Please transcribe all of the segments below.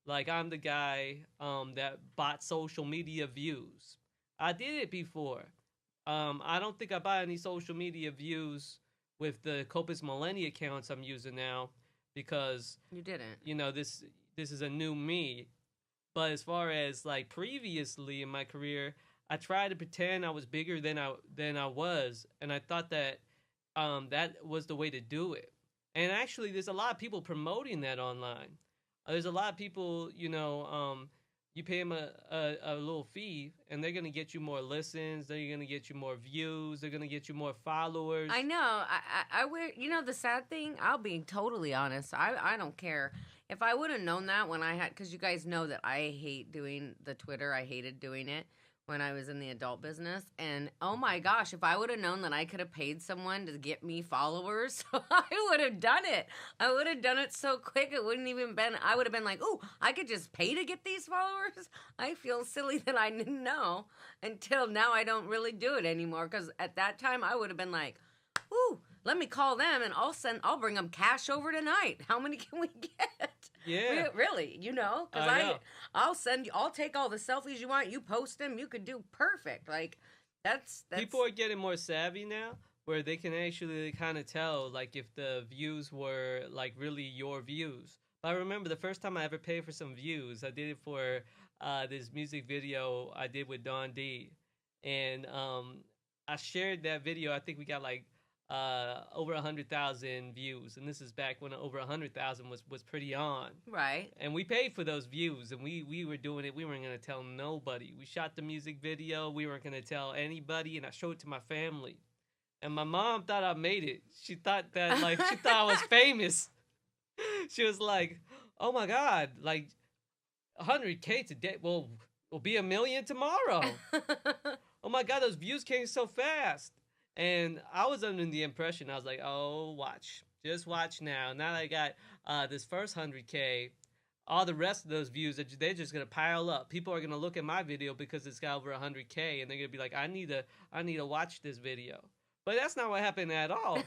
Like I'm the guy that bought social media views. I did it before. I don't think I buy any social media views with the Kopus Millennia accounts I'm using now because You didn't. this is a new me. But as far as like previously in my career, I tried to pretend I was bigger than I was, and I thought that that was the way to do it. And actually, there's a lot of people promoting that online. There's a lot of people, you pay them a little fee, and they're gonna get you more listens. They're gonna get you more views. They're gonna get you more followers. I know. I wear. You know the sad thing. I'll be totally honest. I don't care. If I would have known that when I had, because you guys know that I hate doing the Twitter. I hated doing it when I was in the adult business. And oh my gosh, if I would have known that I could have paid someone to get me followers, I would have done it. I would have done it so quick. It wouldn't even been, I would have been like, oh, I could just pay to get these followers. I feel silly that I didn't know until now. I don't really do it anymore. Because at that time I would have been like, ooh, let me call them and I'll bring them cash over tonight. How many can we get? Yeah. Really, because I'll take all the selfies you want. You post them, you could do perfect. Like that's People are getting more savvy now, where they can actually kind of tell like if the views were like really your views. I remember the first time I ever paid for some views, I did it for this music video I did with Don D, and I shared that video. I think we got like over 100,000 views, and this is back when over 100,000 was pretty on. Right. And we paid for those views, and we were doing it. We weren't gonna tell nobody. We shot the music video. We weren't gonna tell anybody, and I showed it to my family. And my mom thought I made it. She thought that she thought I was famous. She was like, "Oh my God, like 100K today. Well, will be 1 million tomorrow. Oh my God, those views came so fast." And I was under the impression, I was like, oh, just watch now. Now that I got this first 100K, all the rest of those views, they're just going to pile up. People are going to look at my video because it's got over 100K, and they're going to be like, I need to watch this video. But that's not what happened at all.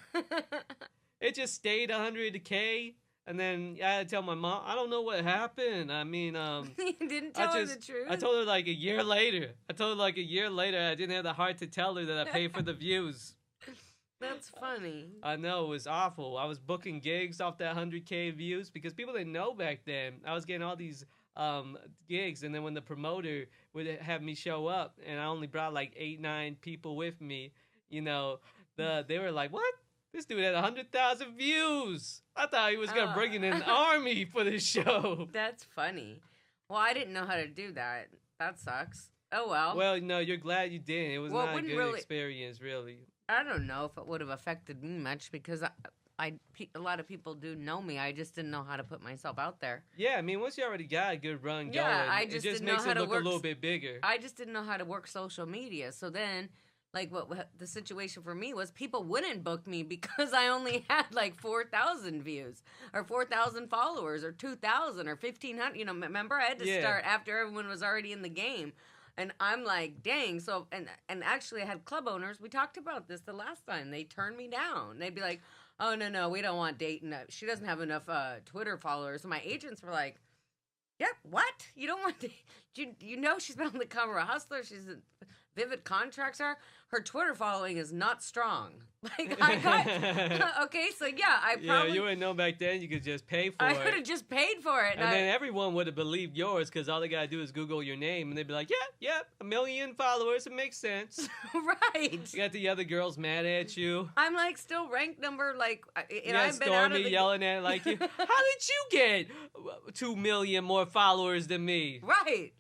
It just stayed 100K. And then I had to tell my mom, I don't know what happened. I mean, you didn't tell her the truth. I told her like a year later. I didn't have the heart to tell her that I paid for the views. That's funny. I know, it was awful. I was booking gigs off that 100K views because people didn't know back then. I was getting all these gigs, and then when the promoter would have me show up, and I only brought like 8-9 people with me, they were like, what? This dude had 100,000 views. I thought he was going to bring in an army for this show. That's funny. Well, I didn't know how to do that. That sucks. Oh, well. Well, no, you're glad you didn't. It was not a good experience, really. I don't know if it would have affected me much because a lot of people do know me. I just didn't know how to put myself out there. Yeah, I mean, once you already got a good run going, it just makes it look a little bit bigger. I just didn't know how to work social media. So then... like what the situation for me was, people wouldn't book me because I only had like 4,000 views or 4,000 followers or 2,000 or 1,500. Remember I had to start after everyone was already in the game, and I'm like, dang. So and actually I had club owners. We talked about this the last time. They turned me down. They'd be like, oh no, we don't want Dayton. She doesn't have enough Twitter followers. So my agents were like, yep, what? You don't want to? She's been on the cover of Hustler. She's a Vivid Contracts are. Her Twitter following is not strong. Like, I got... okay, so yeah, I probably... Yeah, you wouldn't know back then. You could just pay for it. I could have just paid for it. And then everyone would have believed yours because all they got to do is Google your name, and they'd be like, yep, 1 million followers. It makes sense. Right. You got the other girls mad at you. I'm, like, still ranked number, like... You got Stormy yelling at like you. How did you get 2 million more followers than me? Right.